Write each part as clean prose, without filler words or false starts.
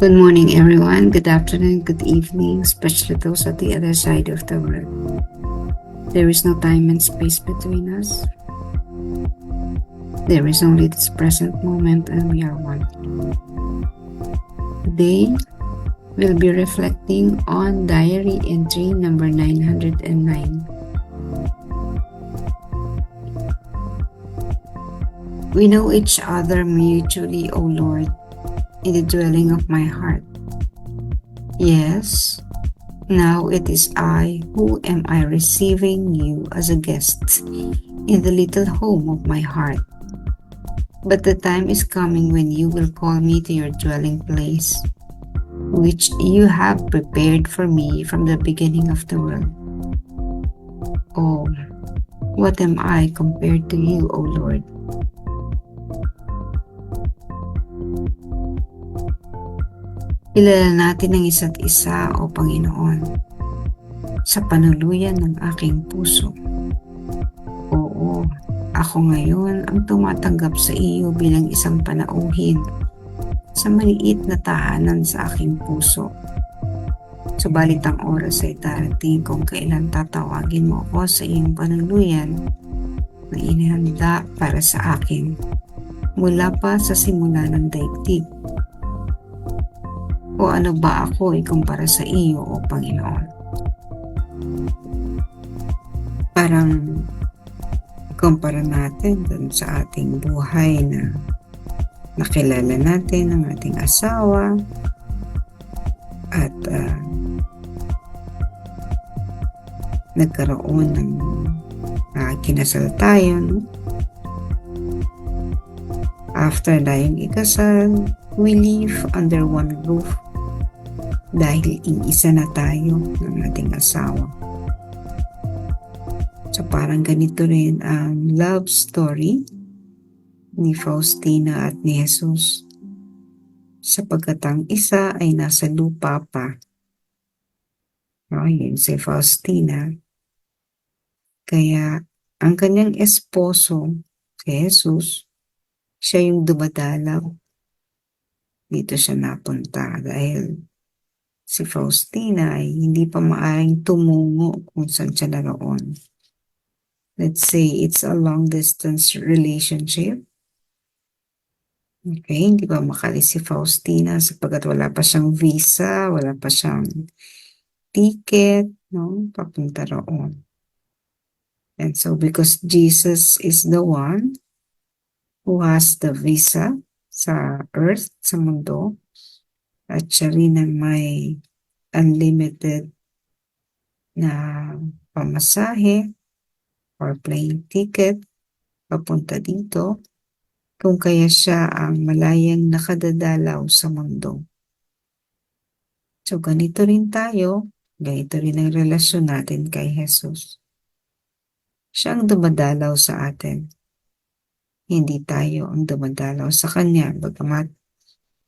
Good morning, everyone. Good afternoon, good evening, especially those at the other side of the world. There is no time and space between us. There is only this present moment, and we are one. Today, we'll be reflecting on diary entry number 909. We know each other mutually, O Lord, in the dwelling of my heart. Yes, now it is I who am I receiving you as a guest in the little home of my heart. But the time is coming when you will call me to your dwelling place, which you have prepared for me from the beginning of the world. Oh, what am I compared to you, O Lord? Kilala natin ang isa't isa, O Panginoon, sa panuluyan ng aking puso. Oo, ako ngayon ang tumatanggap sa iyo bilang isang panauhin sa maliit na tahanan sa aking puso. Subalit ang oras ay darating kung kailan tatawagin mo ako sa iyong panuluyan na inihanda para sa akin mula pa sa simula ng daigdig. O ano ba ako ikumpara sa iyo, O Panginoon? Parang kumpara natin dun sa ating buhay na nakilala natin ang ating asawa at nagkaroon ng kinasal tayo, no? After tayong ikasal, we live under one roof dahil iisa na tayo ng ating asawa. So parang ganito rin ang love story ni Faustina at ni Jesus, sapagkat ang isa ay nasa lupa pa. Yun si Faustina. Kaya ang kanyang esposo, si Jesus, siya yung dumadalaw. Dito siya napunta dahil si Faustina ay hindi pa maaaring tumungo kung saan siya naroon. Let's say it's a long distance relationship. Okay, hindi pa makalis si Faustina sapagkat wala pa siyang visa, wala pa siyang ticket, no, papunta roon. And so because Jesus is the one who has the visa sa earth, sa mundo, at siya rin ang may unlimited na pamasahe or plane ticket papunta dito, kung kaya siya ang malayang nakadadalaw sa mundo. So ganito rin tayo, ganito rin ang relasyon natin kay Jesus. Siya ang dumadalaw sa atin. Hindi tayo ang dumadalaw sa Kanya, bagamat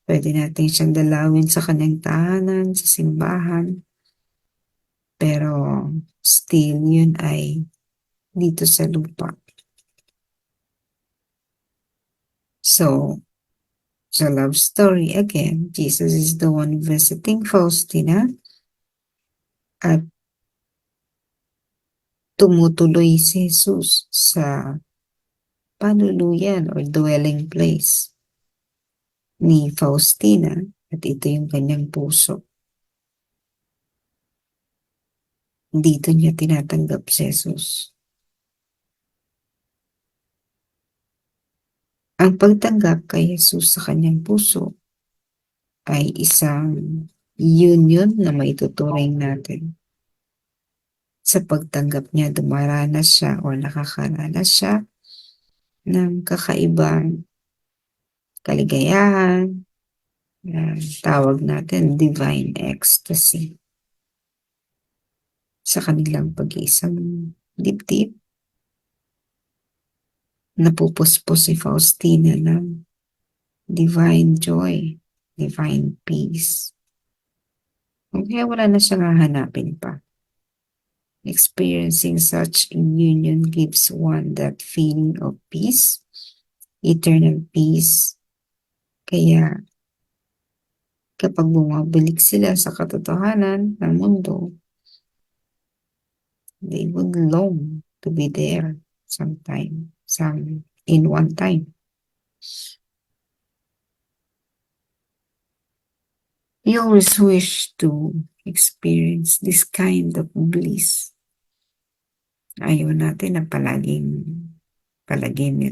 pwede natin siyang dalawin sa Kanyang tahanan, sa simbahan, pero still yun ay dito sa lupa. So, sa love story again, Jesus is the one visiting Faustina at tumutuloy si Jesus sa panuluyan or dwelling place ni Faustina at ito yung kanyang puso. Dito niya tinatanggap si Jesus. Ang pagtanggap kay Jesus sa kanyang puso ay isang union na maituturing natin. Sa pagtanggap niya, dumaranas siya o nakakaranas siya ng kakaibang kaligayahan, tawag natin divine ecstasy. Sa kanilang pag-iisang dibdib, napupuspos si Faustina ng divine joy, divine peace. Kaya wala na siyang hahanapin pa. Experiencing such union gives one that feeling of peace, eternal peace. Kaya kapag bumabalik sila sa katotohanan ng mundo, they would long to be there in one time. We always wish to experience this kind of bliss. Ayaw natin na palaging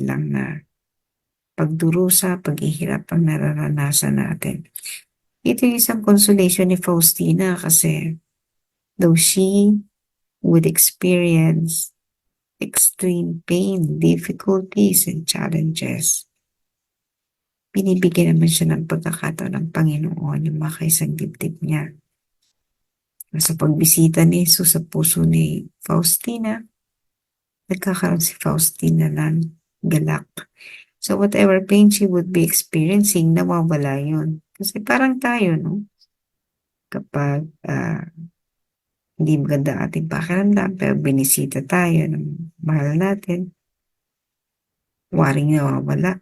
lang na pagdurusa, paghihirap ang nararanasan natin. Ito yung isang consolation ni Faustina kasi though she would experience extreme pain, difficulties, and challenges, binibigyan naman siya ng pagkakataon ng Panginoon yung makaisang dibdib niya. Sa pagbisita ni Jesus sa puso ni Faustina, nagkakaroon si Faustina ng galak. So whatever pain she would be experiencing, nawawala yun. Kasi parang tayo, no? Kapag hindi maganda ating pakiramdam, pero binisita tayo ng mahal natin, waring nawawala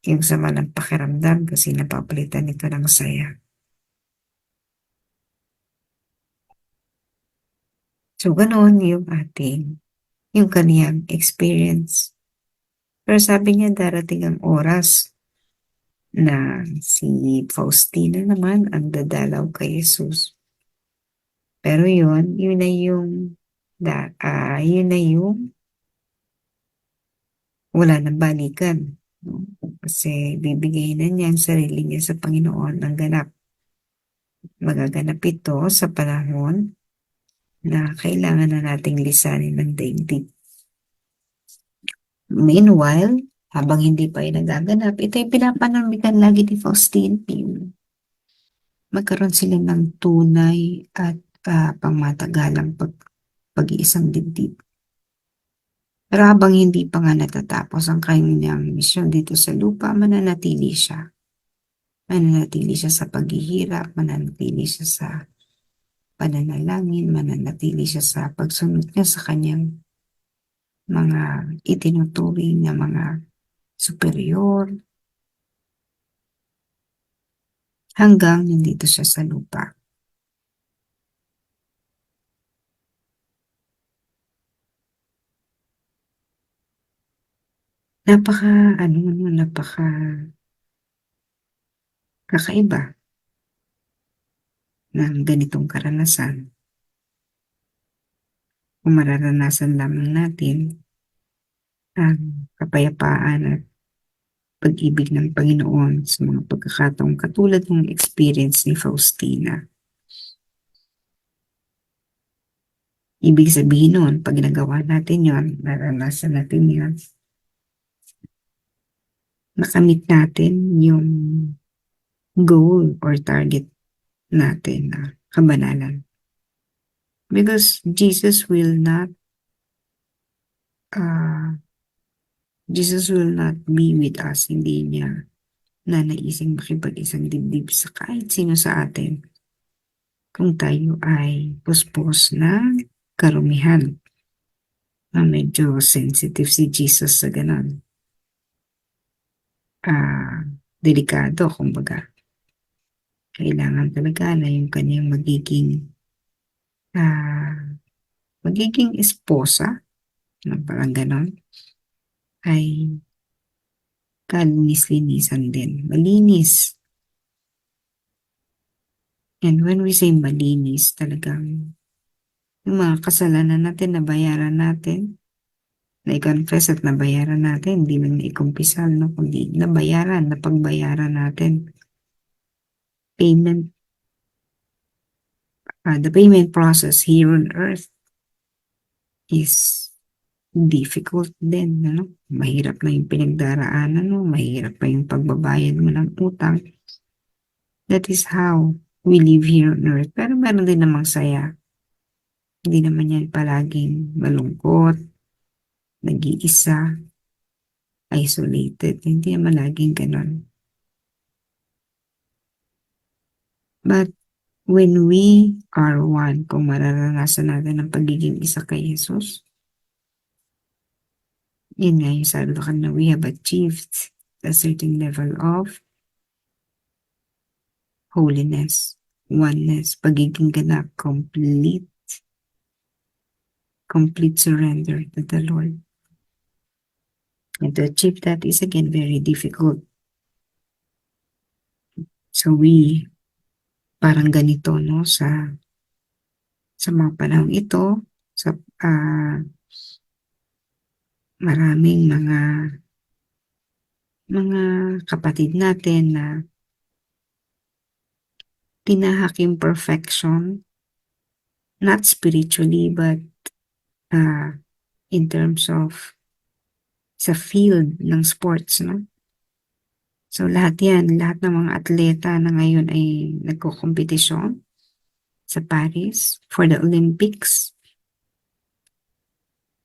yung sama ng pakiramdam kasi napapalitan nito ng saya. So, ganoon yung kaniyang experience. Pero sabi niya darating ang oras na si Faustina naman ang dadalaw kay Jesus. Pero yun na yung wala nang balikan. No? Kasi bibigay na niya ang sarili niya sa Panginoon ng ganap. Magaganap ito sa panahon na kailangan na nating lisanin ng daigdig. Meanwhile, habang hindi pa yung nagaganap, ito yung pinapanamikan lagi ni Faustine. Magkaroon sila ng tunay at pangmatagalang pag-iisang dibdib. Pero habang hindi pa nga natatapos ang kanyang misyon dito sa lupa, mananatili siya. Mananatili siya sa paghihirap, mananatili siya sa pananalangin, mananatili siya sa pagsunod niya sa kanyang mga itinuturing na mga superior hanggang nandito siya sa lupa. Napaka kakaiba ng ganitong karanasan. Kung mararanasan lamang natin ang kapayapaan at pag-ibig ng Panginoon sa mga pagkakataong katulad ng experience ni Faustina. Ibig sabihin nun, pag nagawa natin yon, naranasan natin yon, nakamit natin yung goal or target natin na kabanalan. Because Jesus will not be with us. Hindi niya nanaising makipag-isang dibdib sa kahit sino sa atin kung tayo ay puspos na karumihan. Medyo sensitive si Jesus sa ganon. Delikado, kumbaga. Kailangan talaga na yung kanyang magiging esposa, parang ganon, ay kalinis-linisan din. Malinis. And when we say malinis, talagang yung mga kasalanan natin, nabayaran natin, na-confess at nabayaran natin, hindi man na-ikumpisal, no? Kundi napagbayaran natin. The payment process here on earth is difficult din, no? Mahirap na yung pinagdaraanan mo, mahirap pa yung pagbabayad mo ng utang. That is how we live here on earth. Pero meron din namang saya. Hindi naman yan palaging malungkot, nag-iisa, isolated. Hindi naman laging ganon. But when we are one, kung mararanasan natin ang pagiging isa kay Jesus, yun nga yung sabi ko na we have achieved a certain level of holiness, oneness, pagiging ganap, complete surrender to the Lord. And to achieve that is again very difficult. So parang ganito, no, sa mga panahong ito, sa maraming mga kapatid natin na tinahak yung perfection, not spiritually, but in terms of sa field ng sports, no? So lahat ng mga atleta na ngayon ay nagko-kompetisyon sa Paris for the Olympics.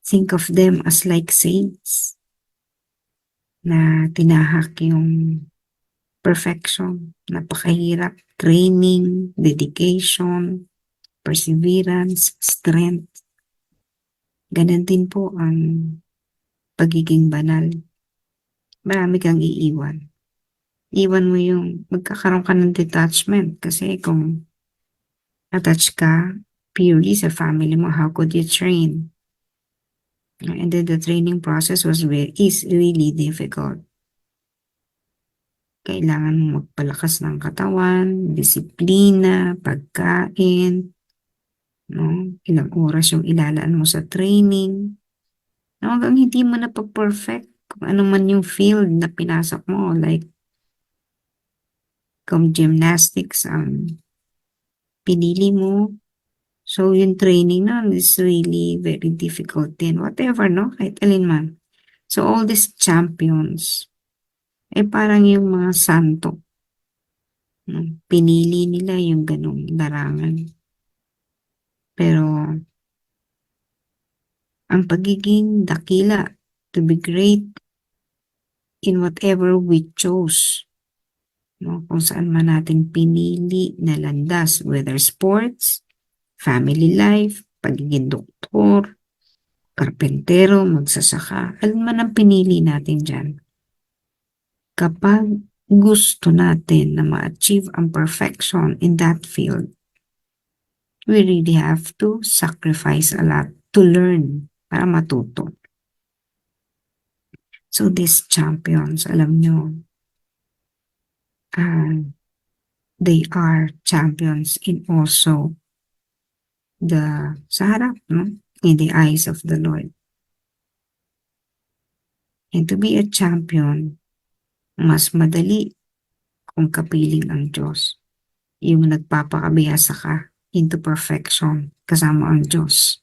Think of them as like saints na tinahak yung perfection, napakahirap, training, dedication, perseverance, strength. Ganun din po ang pagiging banal. Marami kang iiwan. Iwan mo yung magkakaroon ka ng detachment kasi kung attached ka purely sa family mo, how could you train? And then the training process is really difficult. Kailangan mo magpalakas ng katawan, disiplina, pagkain, no? Ilang oras yung ilalaan mo sa training. No? Hanggang hindi mo na pa-perfect kung ano man yung field na pinasok mo. Like, kung gymnastics ang pinili mo, so yung training na is really very difficult din. Whatever, no? Kahit alin man. So all these champions, parang yung mga santo. No? Pinili nila yung ganong larangan. Pero, ang pagiging dakila, to be great in whatever we chose, no? Kung saan man natin pinili na landas, whether sports, family life, pagiging doktor, karpentero, magsasaka, alin man ang pinili natin dyan. Kapag gusto natin na ma-achieve ang perfection in that field, we really have to sacrifice a lot to learn para matuto. So these champions, alam nyo, they are champions in also sa harap, no? In the eyes of the Lord. And to be a champion, mas madali kung kapiling ang Diyos. Yung nagpapakabihasa ka into perfection kasama ang Diyos.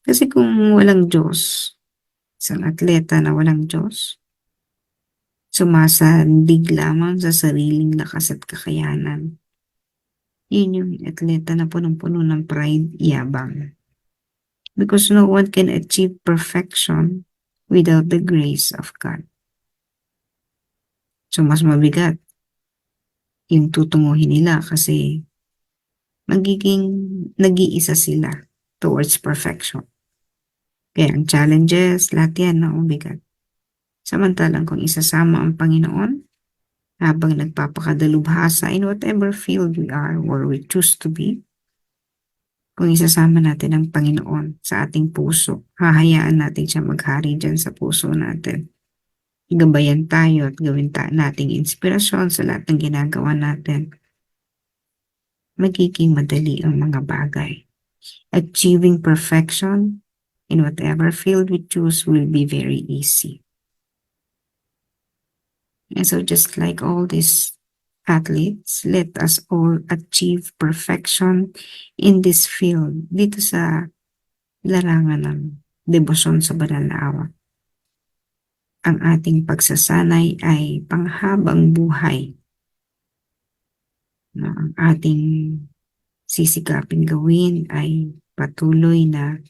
Kasi kung walang Diyos, isang atleta na walang Diyos, sumasandig lamang sa sariling lakas at kakayanan. Yun yung atleta na punong-puno ng pride, yabang. Because no one can achieve perfection without the grace of God. So mas mabigat yung tutunguhin nila kasi nag-iisa sila towards perfection. Kaya ang challenges, lahat yan na mabigat. Samantalang kung isasama ang Panginoon, habang nagpapakadalubhasa in whatever field we are or we choose to be, kung isasama natin ang Panginoon sa ating puso, hahayaan natin siya maghari dyan sa puso natin. Gabayan tayo at gawin nating inspirasyon sa lahat ng ginagawa natin. Magiging madali ang mga bagay. Achieving perfection in whatever field we choose will be very easy. And so just like all these athletes, let us all achieve perfection in this field, dito sa larangan ng debosyon sa banal na awa. Ang ating pagsasanay ay panghabang buhay. No, ang ating sisikapin gawin ay patuloy na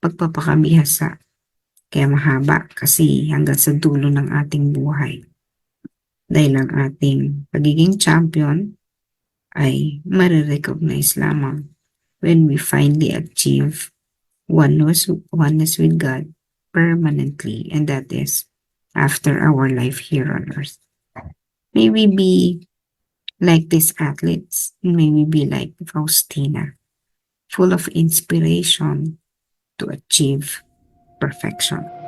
pagpapakabihasa. Kaya mahaba kasi hanggang sa dulo ng ating buhay. Dahil ang ating pagiging champion ay marirecognize lamang when we finally achieve oneness with God permanently, and that is after our life here on earth. May we be Like these athletes, may we be like Faustina, full of inspiration to achieve perfection.